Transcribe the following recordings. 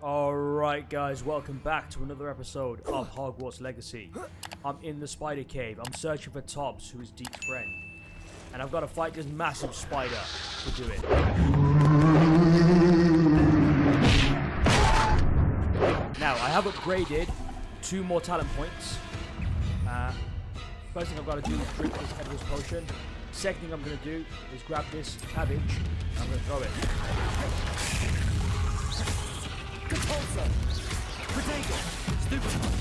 Alright guys, welcome back to another episode of Hogwarts Legacy. I'm in the spider cave. I'm searching for Tobbs, who is Deek's friend. And I've got to fight this massive spider to do it. Now, I have upgraded 2 more talent points. First thing I've got to do is drink this Edwards potion. Second thing I'm going to do is grab this cabbage and I'm going to throw it. Repulsor! Protego! Stupid one!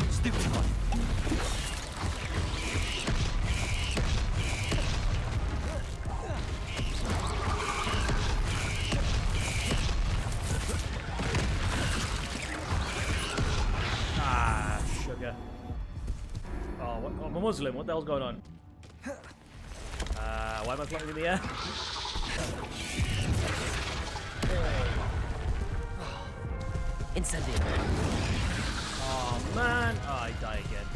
Stupid one! Ah, sugar. Oh, what, I'm a Muslim. What the hell's going on? Why am I floating in the air? Incendio. Oh man! Oh, I die again.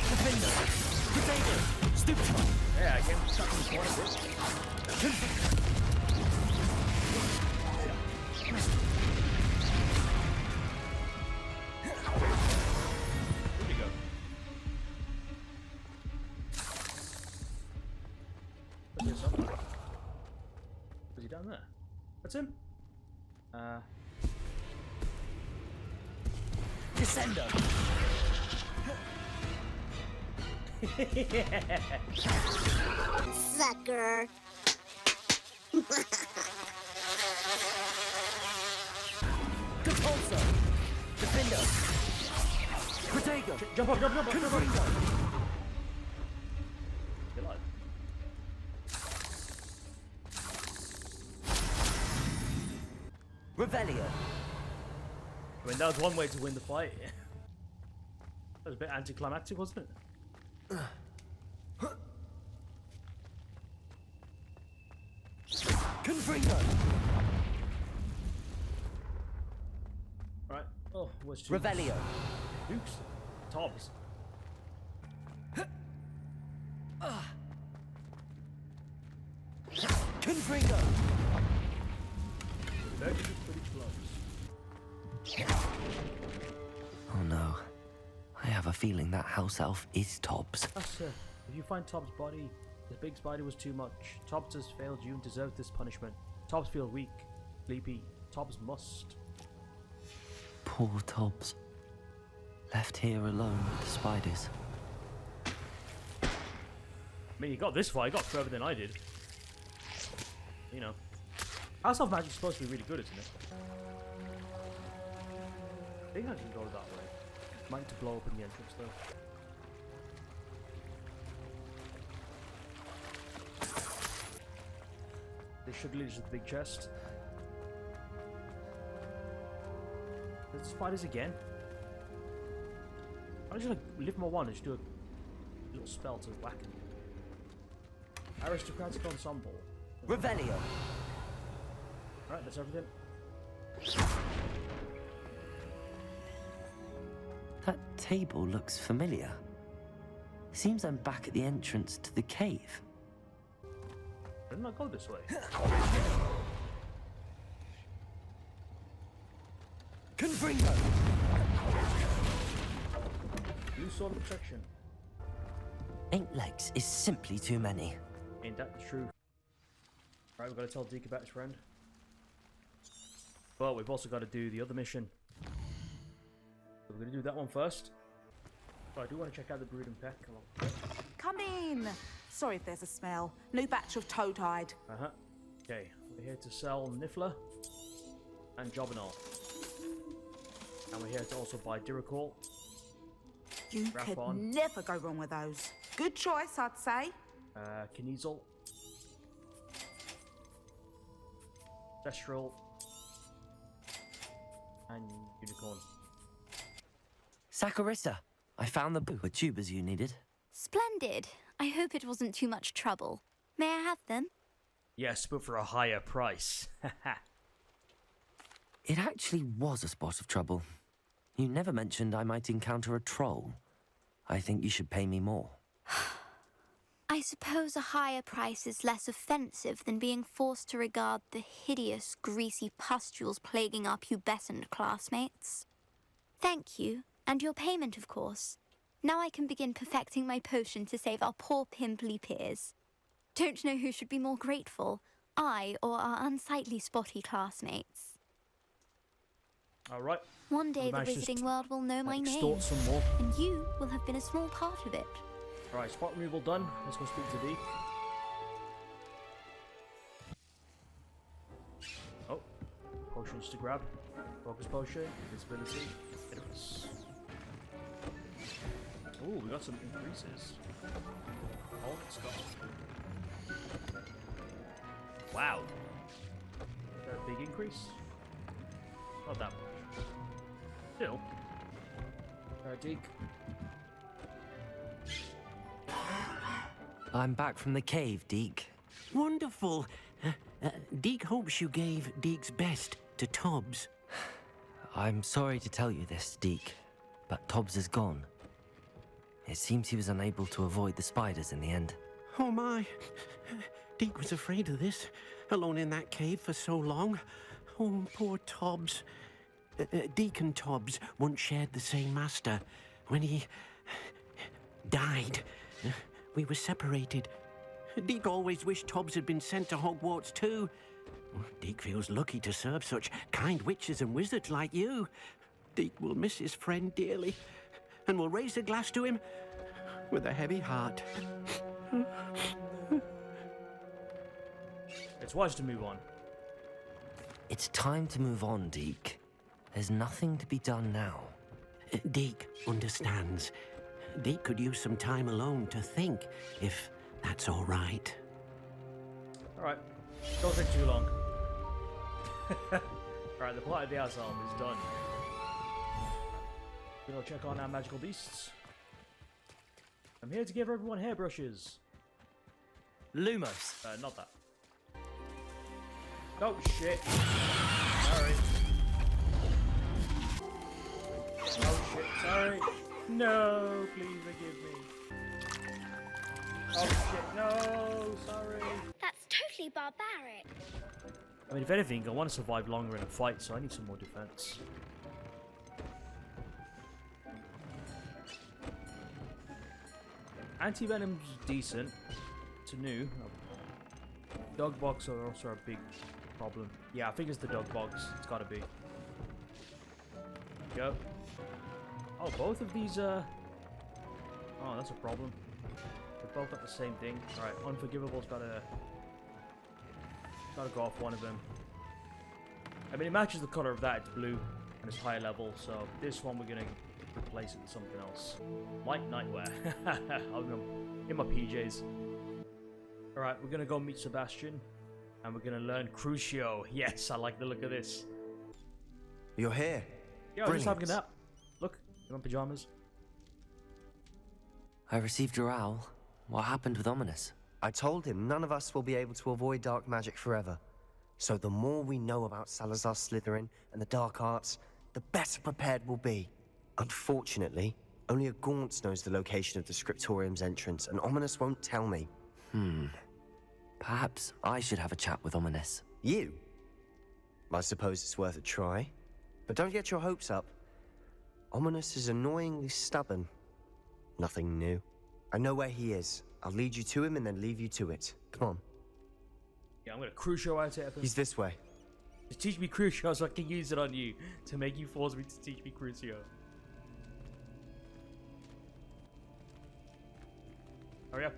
Defender! Protego! Stupid one! Yeah, I came stuck in the corner, bitch. Where'd he go? Where's he somewhere? Was he down there? That's him? Descendo! Sucker. Repulsor! Defender! Protego! Jump up, jump up, jump up! Confringo! You're alive. Revelio! I mean, that was one way to win the fight. That was a bit anticlimactic, wasn't it? Confringo! Right. Oh, what's two? Revelio! Dukes. Tobbs. Confringo! They're pretty close. Oh no. I have a feeling that house elf is Tobbs. Master, if you find Tobbs' body, the big spider was too much. Tobbs has failed you and deserves this punishment. Tobbs feels weak, sleepy. Tobbs must. Poor Tobbs. Left here alone with the spiders. I mean, he got this far. He got further than I did. You know. House Elf Magic's supposed to be really good, isn't it? I think I can go that way. Might need to blow up in the entrance, though. This should lead us to the big chest. There's spiders again. I'm just gonna lift my wand and just do a little spell to whack him. Aristocratic ensemble. Revelio! Alright, that's everything. That table looks familiar. Seems I'm back at the entrance to the cave. Didn't I go this way? Confringo! Blue sword of protection. 8 legs is simply too many. Ain't that the truth? Right, we've got to tell Deek about his friend. But we've also got to do the other mission. So we're going to do that one first. But I do want to check out the brood and peck. Come in. Sorry if there's a smell. New batch of toad-hide. Okay, we're here to sell Niffler and Jobberknoll. And we're here to also buy Diricol. You could Rathbone. never go wrong with those. Good choice, I'd say. Kniezel. Thestral. And Unicorn. Saccharissa, I found the tubers you needed. Splendid. I hope it wasn't too much trouble. May I have them? Yes, but for a higher price. It actually was a spot of trouble. You never mentioned I might encounter a troll. I think you should pay me more. I suppose a higher price is less offensive than being forced to regard the hideous, greasy pustules plaguing our pubescent classmates. Thank you, and your payment, of course. Now I can begin perfecting my potion to save our poor pimply peers. Don't know who should be more grateful, I or our unsightly spotty classmates. Alright. One day We the managed to Wizarding World will know my name, extort some more. and you will have been a small part of it. Alright, spot removal done. Let's go speak to Deek. Oh, potions to grab. Focus potion, invisibility, hit us. Ooh, we got some increases. Oh, let's go. Wow. Is that a big increase? Not that much. Still. Alright, Deek. I'm back from the cave, Deek. Wonderful. Deek hopes you gave Deek's best to Tobbs. I'm sorry to tell you this, Deek, but Tobbs is gone. It seems he was unable to avoid the spiders in the end. Oh my. Deek was afraid of this, alone in that cave for so long. Oh, poor Tobbs. Deek and Tobbs once shared the same master. When he died, we were separated. Deek always wished Tobbs had been sent to Hogwarts too. Deek feels lucky to serve such kind witches and wizards like you. Deek will miss his friend dearly, and will raise a glass to him with a heavy heart. It's wise to move on. It's time to move on, Deek. There's nothing to be done now. Deek understands. Deek could use some time alone to think, if that's all right. Alright, don't take too long. Alright, the plot of the asylum is done. We're gonna check on our magical beasts. I'm here to give everyone hairbrushes. Lumos. Not that. Oh shit. Sorry. Oh shit, sorry. No, please forgive me. Oh shit, no, sorry. That's totally barbaric. I mean, if anything, I want to survive longer in a fight, so I need some more defense. Anti-venom's decent. It's new. Dog bugs are also a big problem. Yeah, I think it's the dog bugs. It's gotta be. Go. Oh, both of these, Oh, that's a problem. They've both got the same thing. Alright, unforgivable's gotta go off one of them. I mean, it matches the color of that. It's blue and it's high level. So this one we're gonna replace it with something else. Light nightwear. I'm in my PJs. Alright, we're gonna go meet Sebastian. And we're gonna learn Crucio. Yes, I like the look of this. You're here. Yeah, I'm just having a nap. Look, in my pajamas. I received your owl. What happened with Ominis? I told him none of us will be able to avoid dark magic forever. So the more we know about Salazar Slytherin and the dark arts, the better prepared we'll be. Unfortunately, only a Gaunt knows the location of the scriptorium's entrance, and Ominis won't tell me. Perhaps I should have a chat with Ominis. You? I suppose it's worth a try. But don't get your hopes up. Ominis is annoyingly stubborn. Nothing new. I know where he is. I'll lead you to him and then leave you to it. Come on. Yeah, I'm gonna Crucio out at him. He's this way. Just teach me Crucio so I can use it on you to make you force me to teach me Crucio. Hurry up.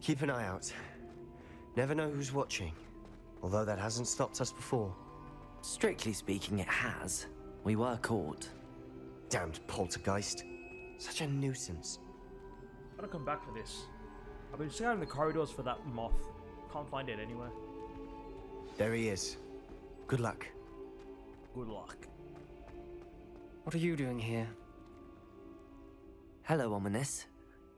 Keep an eye out. Never know who's watching. Although that hasn't stopped us before. Strictly speaking, it has. We were caught. Damned poltergeist. Such a nuisance. I gotta come back for this. I've been scouting the corridors for that moth. Can't find it anywhere. There he is. Good luck. Good luck. What are you doing here? Hello, Ominis.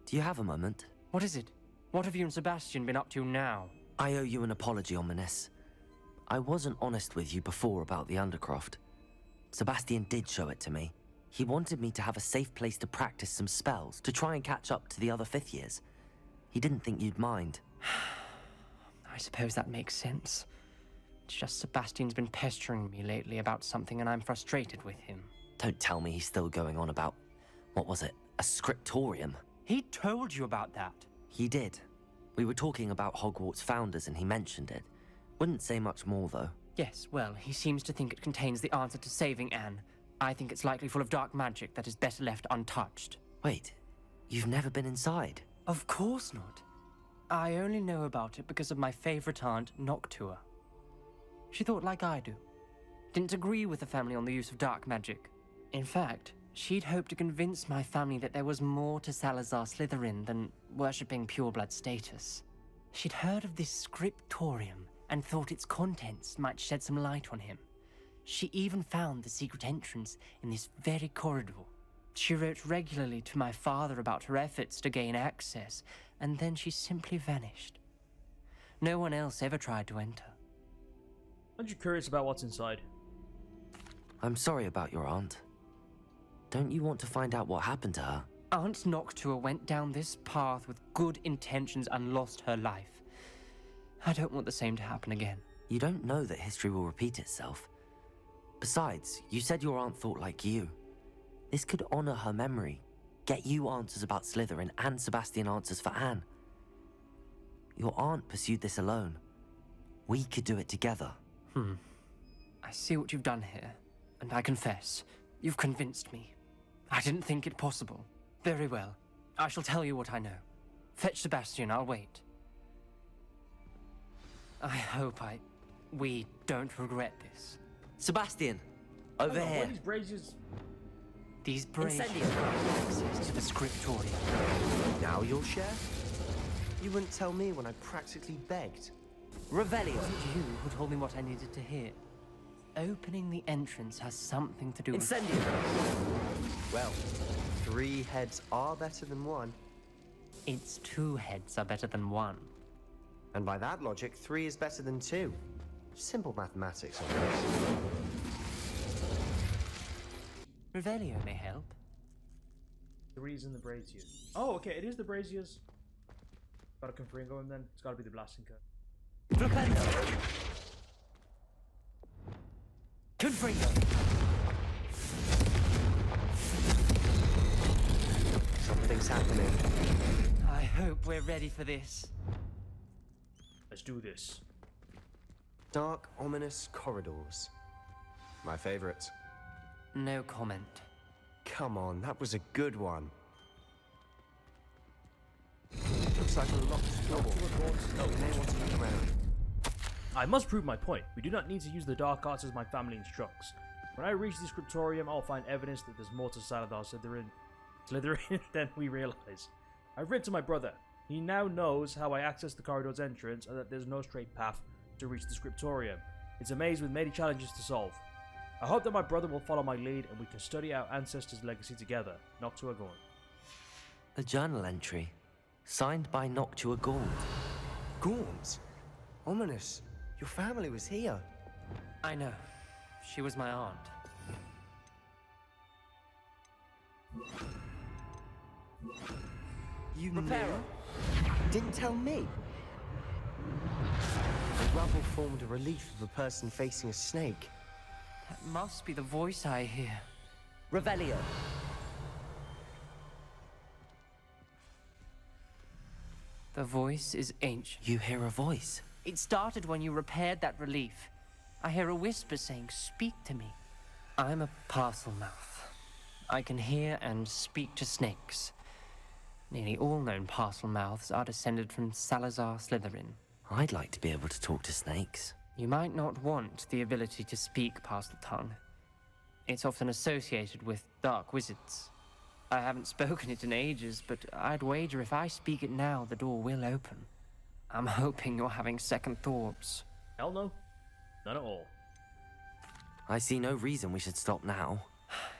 Do you have a moment? What is it? What have you and Sebastian been up to now? I owe you an apology, Ominis. I wasn't honest with you before about the Undercroft. Sebastian did show it to me. He wanted me to have a safe place to practice some spells, to try and catch up to the other 5th years. He didn't think you'd mind. I suppose that makes sense. It's just Sebastian's been pestering me lately about something and I'm frustrated with him. Don't tell me he's still going on about, what was it, a scriptorium? He told you about that. He did. We were talking about Hogwarts founders and he mentioned it. Wouldn't say much more though. Yes, well, he seems to think it contains the answer to saving Anne. I think it's likely full of dark magic that is better left untouched. Wait, you've never been inside? Of course not. I only know about it because of my favorite aunt, Noctua. She thought like I do. Didn't agree with the family on the use of dark magic. In fact, she'd hoped to convince my family that there was more to Salazar Slytherin than worshipping pureblood status. She'd heard of this scriptorium and thought its contents might shed some light on him. She even found the secret entrance in this very corridor. She wrote regularly to my father about her efforts to gain access, and then she simply vanished. No one else ever tried to enter. Aren't you curious about what's inside? I'm sorry about your aunt. Don't you want to find out what happened to her? Aunt Noctua went down this path with good intentions and lost her life. I don't want the same to happen again. You don't know that history will repeat itself. Besides, you said your aunt thought like you. This could honor her memory, get you answers about Slytherin and Sebastian answers for Anne. Your aunt pursued this alone. We could do it together. I see what you've done here, and I confess, you've convinced me. I didn't think it possible. Very well. I shall tell you what I know. Fetch Sebastian, I'll wait. I hope we don't regret this. Sebastian! Over What are here! these braziers? These braziers Incendiary. have access to the scriptorium. Now you'll share? You wouldn't tell me when I practically begged. Revelio! It wasn't you who told me what I needed to hear. Opening the entrance has something to do with... Incendiary! Well, 3 heads are better than 1. Its 2 heads are better than 1. And by that logic, 3 is better than 2. Simple mathematics, I guess. Revelio may help. The reason the braziers. Oh, okay, it is the braziers. Got a Confringo him then. It's gotta be the blasting cut. Confringo! Something's happening. I hope we're ready for this. Let's do this. Dark, ominous corridors. My favorite. No comment. Come on, that was a good one. Looks like a locked door. No, you may want to look around. I must prove my point. We do not need to use the dark arts as my family instructs. When I reach the scriptorium, I'll find evidence that there's more to Salazar Slytherin than we realize. I've written to my brother. He now knows how I access the corridor's entrance and that there's no straight path to reach the scriptorium. It's a maze with many challenges to solve. I hope that my brother will follow my lead and we can study our ancestors' legacy together. Noctua Gaunt. A journal entry. Signed by Noctua Gaunt. Gaunt? Ominous. Your family was here. I know. She was my aunt. You Reparo. knew? Didn't tell me. The rubble formed a relief of a person facing a snake. That must be the voice I hear. Revelio! The voice is ancient. You hear a voice. It started when you repaired that relief. I hear a whisper saying, "Speak to me." I'm a parcel mouth. I can hear and speak to snakes. Nearly all known parcel mouths are descended from Salazar Slytherin. I'd like to be able to talk to snakes. You might not want the ability to speak parcel tongue. It's often associated with dark wizards. I haven't spoken it in ages, but I'd wager if I speak it now, the door will open. I'm hoping you're having second thoughts. Hell no. None at all. I see no reason we should stop now.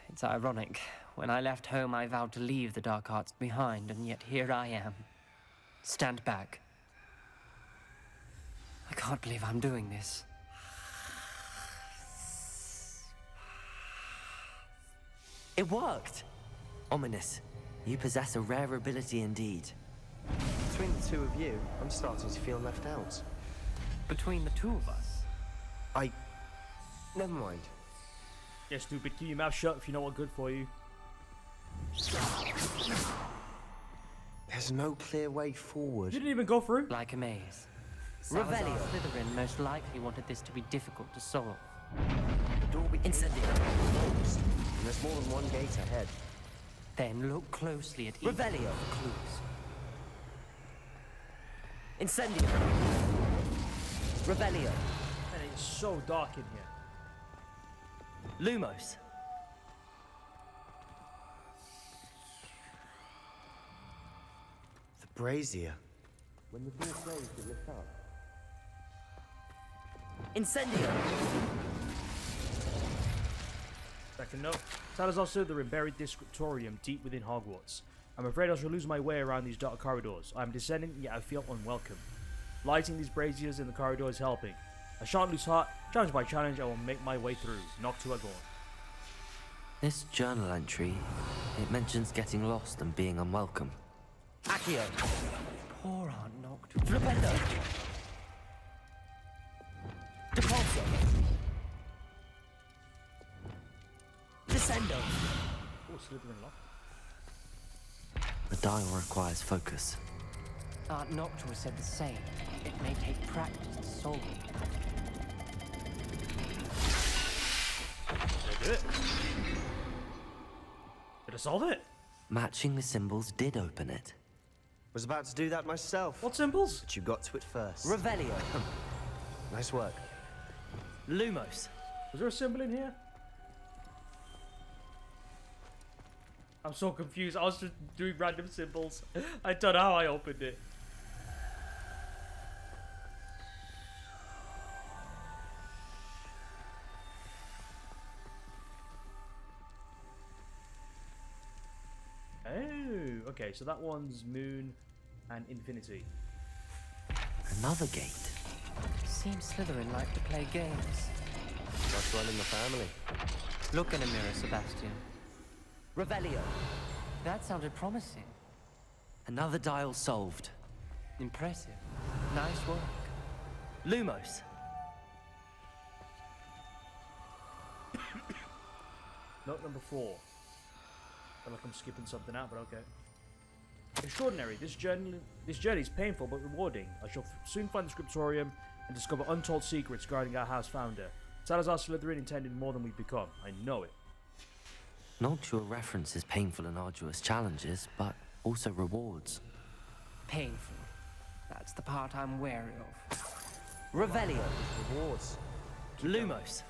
It's ironic. When I left home, I vowed to leave the dark arts behind, and yet here I am. Stand back. I can't believe I'm doing this. It worked! Ominis, you possess a rare ability indeed. Between the two of you, I'm starting to feel left out. Between the two of us. Never mind. Yeah, stupid. Keep your mouth shut if you know what's good for you. There's no clear way forward. You didn't even go through. Like a maze. Salazar Slytherin most likely wanted this to be difficult to solve. The door became Incendio. closed, and there's more than one gate ahead. Then look closely at each Revelio. clues. Incendio. Revelio. And it's so dark in here. Lumos. The brazier. When the door closed, it lit up. Incendio. Second note. Salazar Slytherin buried this scriptorium deep within Hogwarts. I'm afraid I shall lose my way around these dark corridors. I am descending, yet I feel unwelcome. Lighting these braziers in the corridor is helping. I shan't lose heart. Challenge by challenge, I will make my way through. Noctua Gaunt. This journal entry, it mentions getting lost and being unwelcome. Accio. Poor Aunt Noctua. Flipendo. Depulso. Descendo. Oh, Slytherin lock. The dial requires focus. Aunt Noctua said the same. It may take practice to solve it. Did I do it? Did I solve it? Matching the symbols did open it. Was about to do that myself. What symbols? But you got to it first. Revelio. Nice work. Lumos. Was there a symbol in here? I'm so confused. I was just doing random symbols. I don't know how I opened it. Oh, okay. So that one's moon and infinity. Another gate. Seems Slytherin like to play games. That's one in the family. Look in a mirror, Sebastian. Revelio. That sounded promising. Another dial solved. Impressive. Nice work. Lumos. Note number 4. I feel like I'm skipping something out, but okay. Extraordinary. This journey is painful but rewarding. I shall soon find the scriptorium and discover untold secrets guarding our house founder. Salazar Slytherin intended more than we've become. I know it. Noctua references painful and arduous challenges, but also rewards. Painful. That's the part I'm wary of. Revelio. Rewards. Lumos.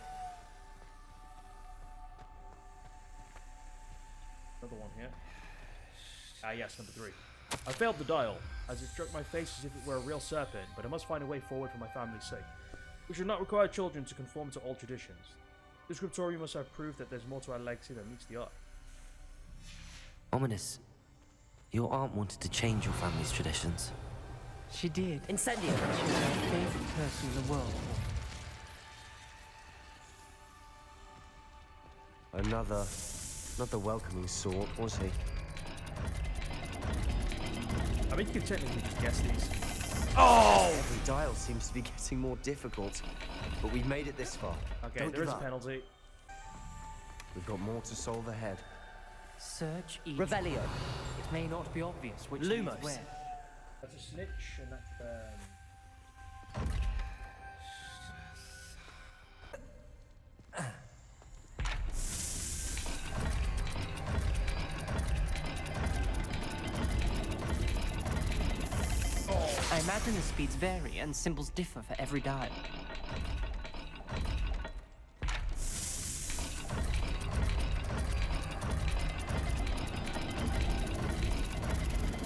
Another one here. Ah, yes, number 3. I failed the dial, as it struck my face as if it were a real serpent, but I must find a way forward for my family's sake. We should not require children to conform to all traditions. The scriptorium must have proof that there's more to our legacy than meets the eye. Ominis, your aunt wanted to change your family's traditions. She did. Incendio. She was my favorite person in the world. Another welcoming sort, was he? I mean, you can technically just guess these. Oh! Every dial seems to be getting more difficult, but we've made it this far. Okay, Don't there is give a up. penalty. We've got more to solve ahead. Search each. Revelio. It may not be obvious which Lumos. leads where. That's a snitch, and that's, I imagine the speeds vary and symbols differ for every dial.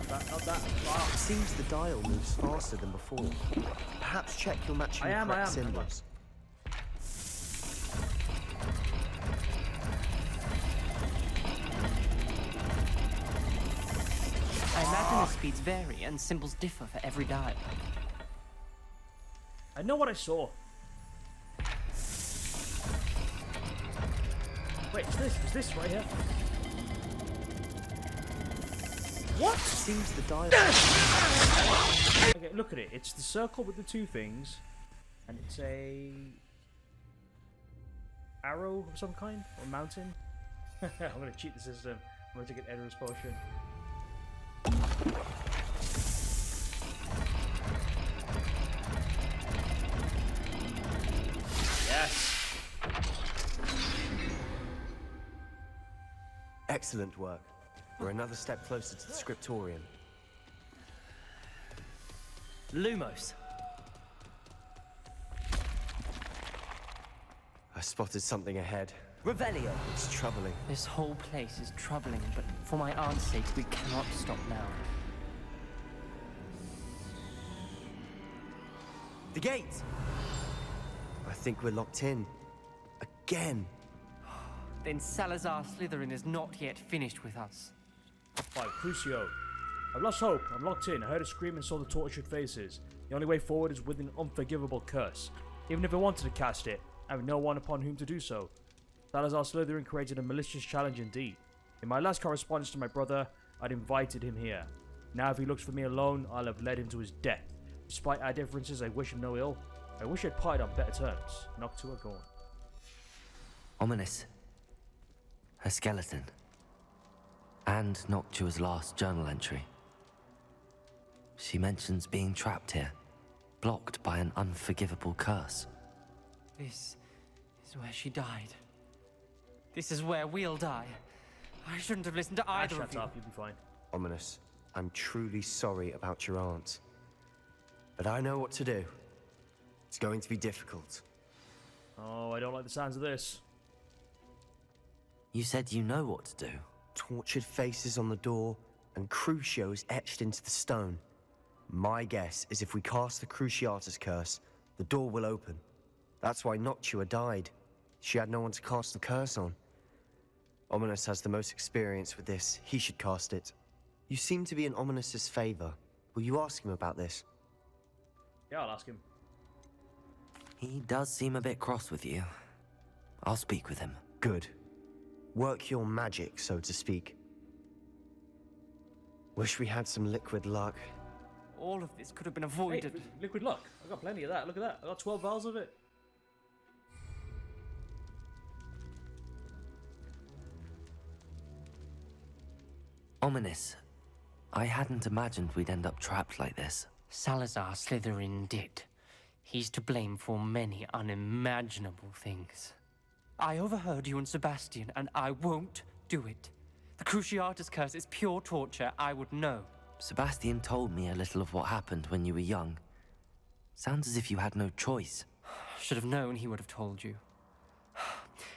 not that. It seems the dial moves faster than before. Perhaps check your matching I am. symbols. I imagine the speeds vary and symbols differ for every dial. I know what I saw. Wait, What's this? Is this right here? What? Seems the dial. Okay, look at it. It's the circle with the two things, and it's a arrow of some kind or mountain. I'm gonna cheat the system. I'm gonna take an Edgar's potion. Yes. Excellent work. We're another step closer to the scriptorium. Lumos. I spotted something ahead. Revelio. It's troubling. This whole place is troubling, but for my aunt's sake, we cannot stop now. The gate! I think we're locked in. Again. Then Salazar Slytherin is not yet finished with us. Right, Crucio. I've lost hope. I'm locked in. I heard a scream and saw the tortured faces. The only way forward is with an unforgivable curse. Even if I wanted to cast it, I have no one upon whom to do so. Salazar Slytherin created a malicious challenge indeed. In my last correspondence to my brother, I'd invited him here. Now if he looks for me alone, I'll have led him to his death. Despite our differences, I wish him no ill. I wish I'd parted on better terms. Noctua Gaunt. Ominis. Her skeleton. And Noctua's last journal entry. She mentions being trapped here, blocked by an unforgivable curse. This is where she died. This is where we'll die. I shouldn't have listened to either of Shut you. up, you'll be fine. Ominis, I'm truly sorry about your aunt. But I know what to do. It's going to be difficult. Oh, I don't like the sounds of this. You said you know what to do. Tortured faces on the door, and Crucios etched into the stone. My guess is if we cast the Cruciatus curse, the door will open. That's why Noctua died. She had no one to cast the curse on. Ominis has the most experience with this. He should cast it. You seem to be in Ominis' favor. Will you ask him about this? Yeah, I'll ask him. He does seem a bit cross with you. I'll speak with him. Good. Work your magic, so to speak. Wish we had some liquid luck. All of this could have been Hey, avoided. liquid luck. I got plenty of that. Look at that. I got 12 vials of it. Ominis. I hadn't imagined we'd end up trapped like this. Salazar Slytherin did. He's to blame for many unimaginable things. I overheard you and Sebastian, and I won't do it. The Cruciatus curse is pure torture. I would know. Sebastian told me a little of what happened when you were young. Sounds as if you had no choice. Should have known he would have told you.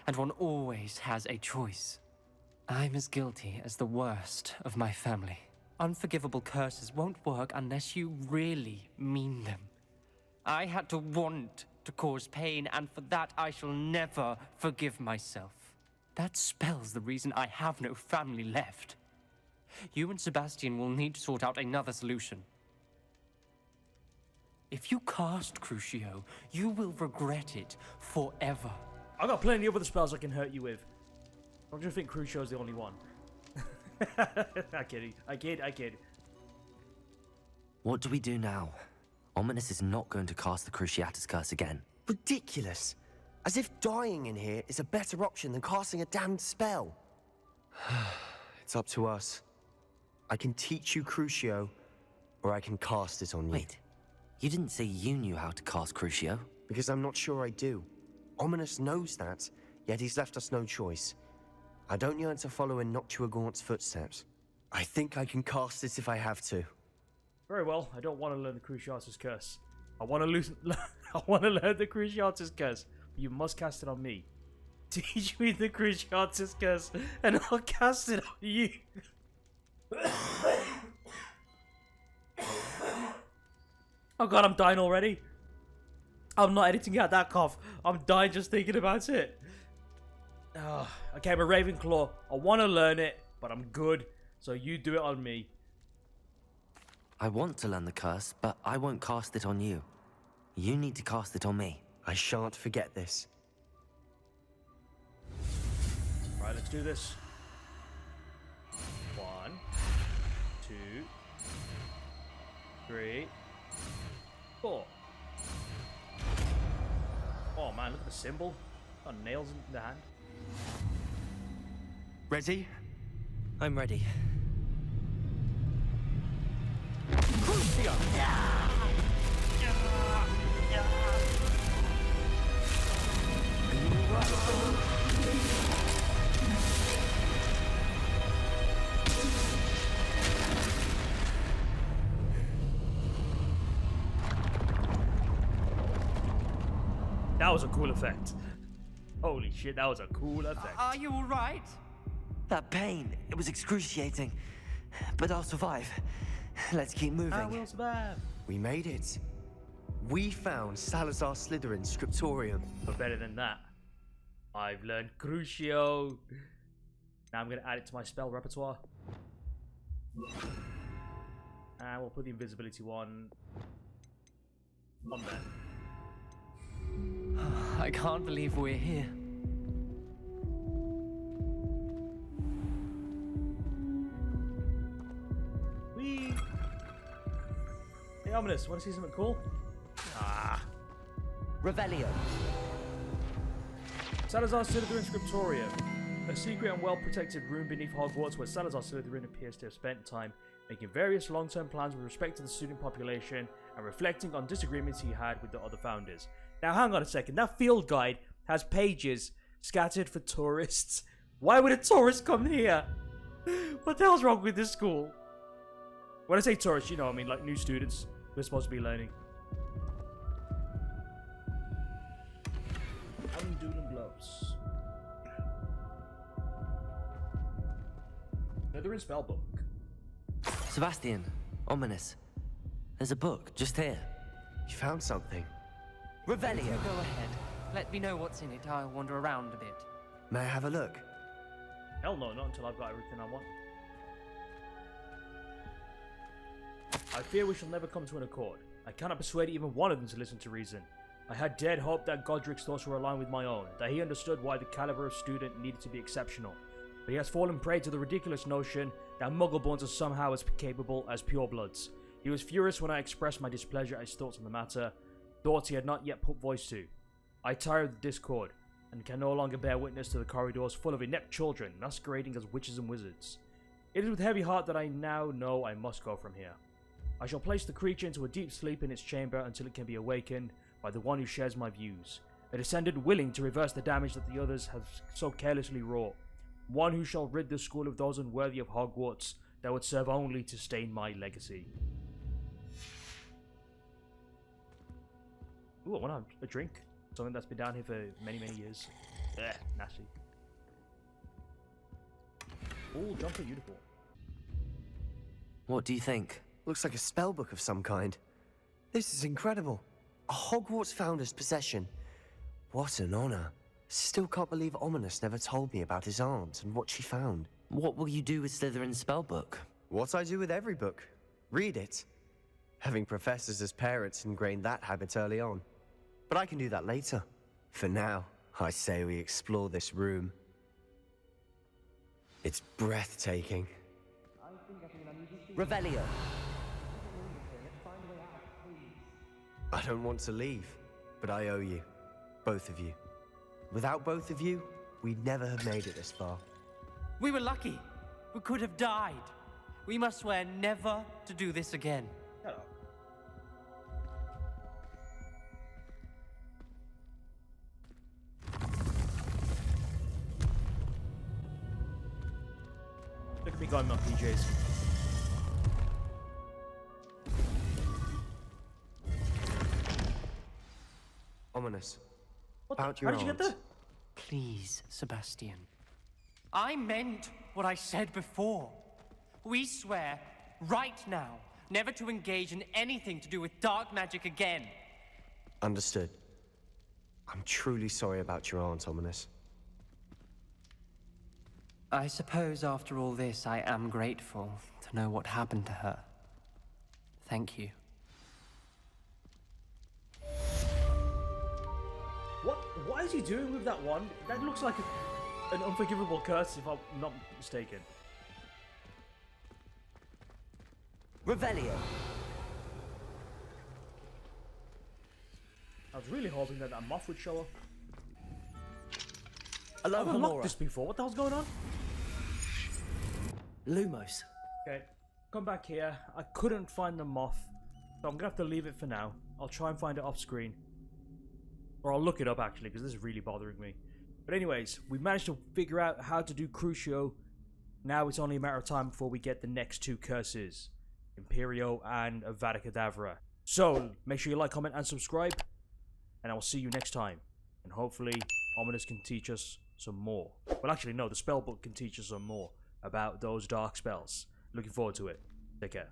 And one always has a choice. I'm as guilty as the worst of my family. Unforgivable curses won't work unless you really mean them. I had to want to cause pain, and for that I shall never forgive myself. That spells the reason I have no family left. You and Sebastian will need to sort out another solution. If you cast Crucio, you will regret it forever. I got plenty of other spells I can hurt you with. Don't you think Crucio's the only one? I kid. What do we do now? Ominis is not going to cast the Cruciatus curse again. Ridiculous. As if dying in here is a better option than casting a damned spell. It's up to us. I can teach you Crucio, or I can cast it on you. Wait, you didn't say you knew how to cast Crucio? Because I'm not sure I do. Ominis knows that, yet he's left us no choice. I don't yearn to follow in Noctua Gaunt's footsteps. I think I can cast it if I have to. Very well. I don't want to learn the Cruciatus curse. I want to learn the Cruciatus curse. But you must cast it on me. Teach me the Cruciatus curse, and I'll cast it on you. Oh god, I'm dying already. I'm not editing out that cough. I'm dying just thinking about it. Okay, I'm a Ravenclaw. I want to learn it, but I'm good. So you do it on me. I want to learn the curse, but I won't cast it on you. You need to cast it on me. I shan't forget this. Right, Alright, let's do this. 1, 2, 3, 4. Oh man, look at the symbol. Got nails in the hand. Ready? I'm ready. That was a cool effect. Holy shit, that was a cool effect. Are you alright? That pain, it was excruciating. But I'll survive. Let's keep moving. I will survive. We made it. We found Salazar Slytherin's scriptorium. But better than that, I've learned Crucio. Now I'm going to add it to my spell repertoire. And we'll put the invisibility one on there. I can't believe we're here. Whee! Hey, Ominis, want to see something cool? Ah. Revelio. Salazar Slytherin Scriptorium. A secret and well-protected room beneath Hogwarts where Salazar Slytherin appears to have spent time making various long-term plans with respect to the student population and reflecting on disagreements he had with the other founders. Now hang on a second, that field guide has pages scattered for tourists. Why would a tourist come here? What the hell's wrong with this school? When I say tourists, you know, I mean like new students who are supposed to be learning. Undoing gloves. Slytherin spellbook. Sebastian, Ominis. There's a book just here. You found something. Revelio. Go ahead. Let me know what's in it. I'll wander around a bit. May I have a look? Hell no, not until I've got everything I want. I fear we shall never come to an accord. I cannot persuade even one of them to listen to reason. I had dared hope that Godric's thoughts were aligned with my own, that he understood why the caliber of student needed to be exceptional. But he has fallen prey to the ridiculous notion that Muggleborns are somehow as capable as purebloods. He was furious when I expressed my displeasure at his thoughts on the matter, thoughts he had not yet put voice to. I tire of the discord, and can no longer bear witness to the corridors full of inept children masquerading as witches and wizards. It is with heavy heart that I now know I must go from here. I shall place the creature into a deep sleep in its chamber until it can be awakened by the one who shares my views, a descendant willing to reverse the damage that the others have so carelessly wrought, one who shall rid the school of those unworthy of Hogwarts that would serve only to stain my legacy. Ooh, I want a drink. Something that's been down here for many, many years. Ugh, nasty. Ooh, jumper uniform. What do you think? Looks like a spellbook of some kind. This is incredible. A Hogwarts founder's possession. What an honor. Still can't believe Ominis never told me about his aunt and what she found. What will you do with Slytherin's spellbook? What I do with every book. Read it. Having professors as parents ingrained that habit early on. But I can do that later. For now, I say we explore this room. It's breathtaking. Revelio. I don't want to leave, but I owe you. Both of you. Without both of you, we'd never have made it this far. We were lucky. We could have died. We must swear never to do this again. Shut up. Look at me going my PJs. Ominis. What About the? your How did you get aunt. there? Please, Sebastian. I meant what I said before. We swear, right now, never to engage in anything to do with dark magic again. Understood. I'm truly sorry about your aunt, Ominis. I suppose after all this, I am grateful to know what happened to her. Thank you. What is he doing with that one? That looks like a... an unforgivable curse, if I'm not mistaken. Revelio. I was really hoping that that moth would show up. Aloha I've unlocked Mora. this before. What the hell's going on? Lumos. Okay, come back here. I couldn't find the moth, so I'm gonna have to leave it for now. I'll try and find it off screen. Or I'll look it up actually, because this is really bothering me. But anyways, we managed to figure out how to do Crucio. Now it's only a matter of time before we get the next two curses. Imperio and Avada Kedavra. So, make sure you like, comment, and subscribe. And I will see you next time. And hopefully, Ominis can teach us some more. Well, actually, no, the spellbook can teach us some more about those dark spells. Looking forward to it. Take care.